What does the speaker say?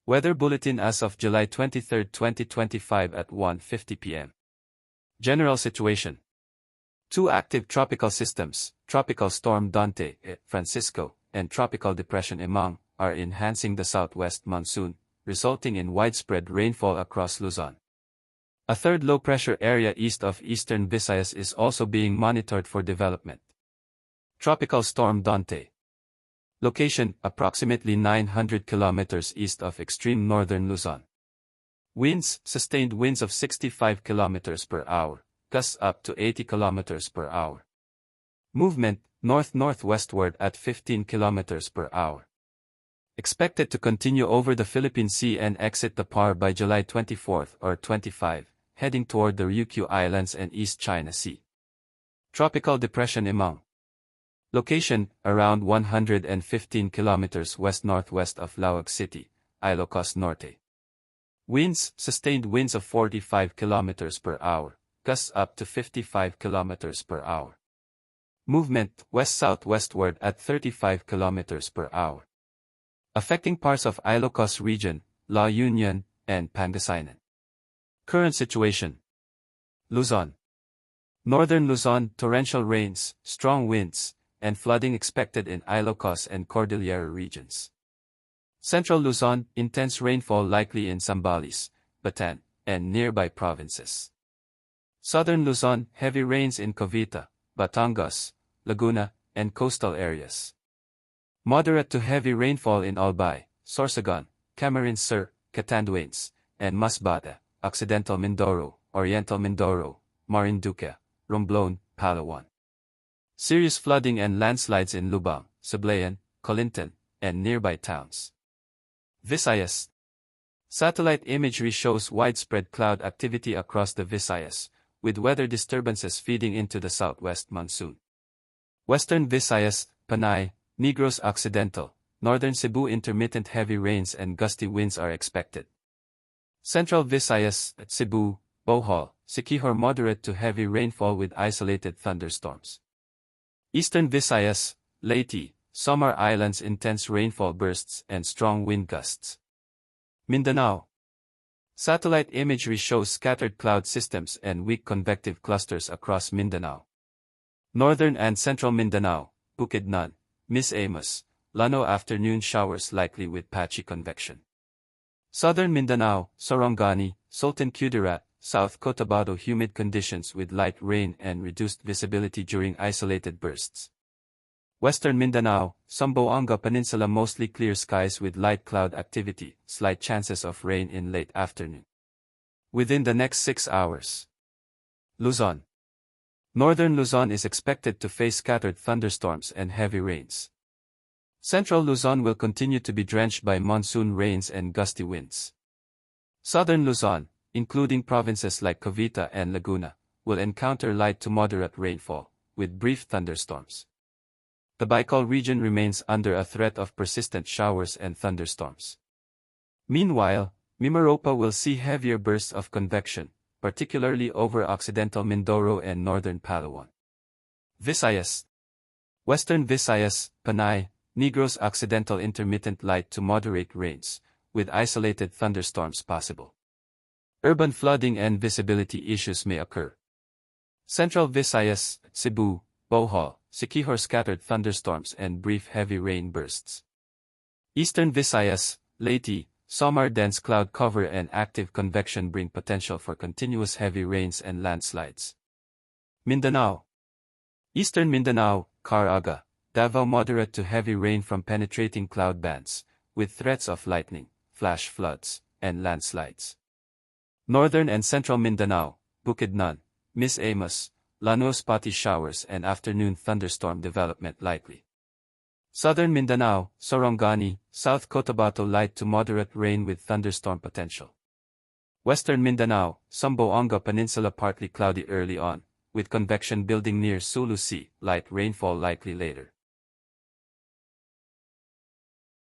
Weather Bulletin as of July 23, 2025 at 1:50 p.m. General situation. Two active tropical systems, Tropical Storm Dante, Francisco, and Tropical Depression Emong, are enhancing the southwest monsoon, resulting in widespread rainfall across Luzon. A third low-pressure area east of eastern Visayas is also being monitored for development. Tropical Storm Dante. Location, approximately 900 kilometers east of extreme northern Luzon. Winds, sustained winds of 65 kilometers per hour, gusts up to 80 kilometers per hour. Movement, north-northwestward at 15 kilometers per hour. Expected to continue over the Philippine Sea and exit the PAR by July 24 or 25, heading toward the Ryukyu Islands and East China Sea. Tropical Depression Emong. Location, around 115 kilometers west-northwest of Laoag City, Ilocos Norte. Winds, sustained winds of 45 kilometers per hour, gusts up to 55 kilometers per hour. Movement, west-southwestward at 35 kilometers per hour. Affecting parts of Ilocos region, La Union, and Pangasinan. Current situation. Luzon. Northern Luzon, torrential rains, strong winds, and flooding expected in Ilocos and Cordillera regions. Central Luzon, intense rainfall likely in Zambales, Batan, and nearby provinces. Southern Luzon, heavy rains in Cavite, Batangas, Laguna, and coastal areas. Moderate to heavy rainfall in Albay, Sorsogon, Camarines Sur, Catanduanes, and Masbate, Occidental Mindoro, Oriental Mindoro, Marinduque, Romblon, Palawan. Serious flooding and landslides in Lubang, Sablayan, Colinton, and nearby towns. Visayas. Satellite imagery shows widespread cloud activity across the Visayas, with weather disturbances feeding into the southwest monsoon. Western Visayas, Panay, Negros Occidental, Northern Cebu intermittent heavy rains and gusty winds are expected. Central Visayas, Cebu, Bohol, Siquijor moderate to heavy rainfall with isolated thunderstorms. Eastern Visayas, Leyte, Samar Islands intense rainfall bursts and strong wind gusts. Mindanao. Satellite imagery shows scattered cloud systems and weak convective clusters across Mindanao. Northern and Central Mindanao, Bukidnon, Misamis, Llano afternoon showers likely with patchy convection. Southern Mindanao, Sarangani, Sultan Kudarat, South Cotabato humid conditions with light rain and reduced visibility during isolated bursts. Western Mindanao, Zamboanga Peninsula mostly clear skies with light cloud activity, slight chances of rain in late afternoon. Within the next 6 hours. Luzon. Northern Luzon is expected to face scattered thunderstorms and heavy rains. Central Luzon will continue to be drenched by monsoon rains and gusty winds. Southern Luzon, including provinces like Cavite and Laguna, will encounter light to moderate rainfall, with brief thunderstorms. The Bicol region remains under a threat of persistent showers and thunderstorms. Meanwhile, Mimaropa will see heavier bursts of convection, particularly over Occidental Mindoro and Northern Palawan. Visayas. Western Visayas, Panay, Negros Occidental intermittent light to moderate rains, with isolated thunderstorms possible. Urban flooding and visibility issues may occur. Central Visayas, Cebu, Bohol, Siquijor scattered thunderstorms and brief heavy rain bursts. Eastern Visayas, Leyte, Samar dense cloud cover and active convection bring potential for continuous heavy rains and landslides. Mindanao. Eastern Mindanao, Caraga, Davao moderate to heavy rain from penetrating cloud bands, with threats of lightning, flash floods, and landslides. Northern and Central Mindanao, Bukidnon, Misamis, Llano spotty showers and afternoon thunderstorm development likely. Southern Mindanao, Sarangani, South Cotabato light to moderate rain with thunderstorm potential. Western Mindanao, Zamboanga Peninsula partly cloudy early on, with convection building near Sulu Sea, light rainfall likely later.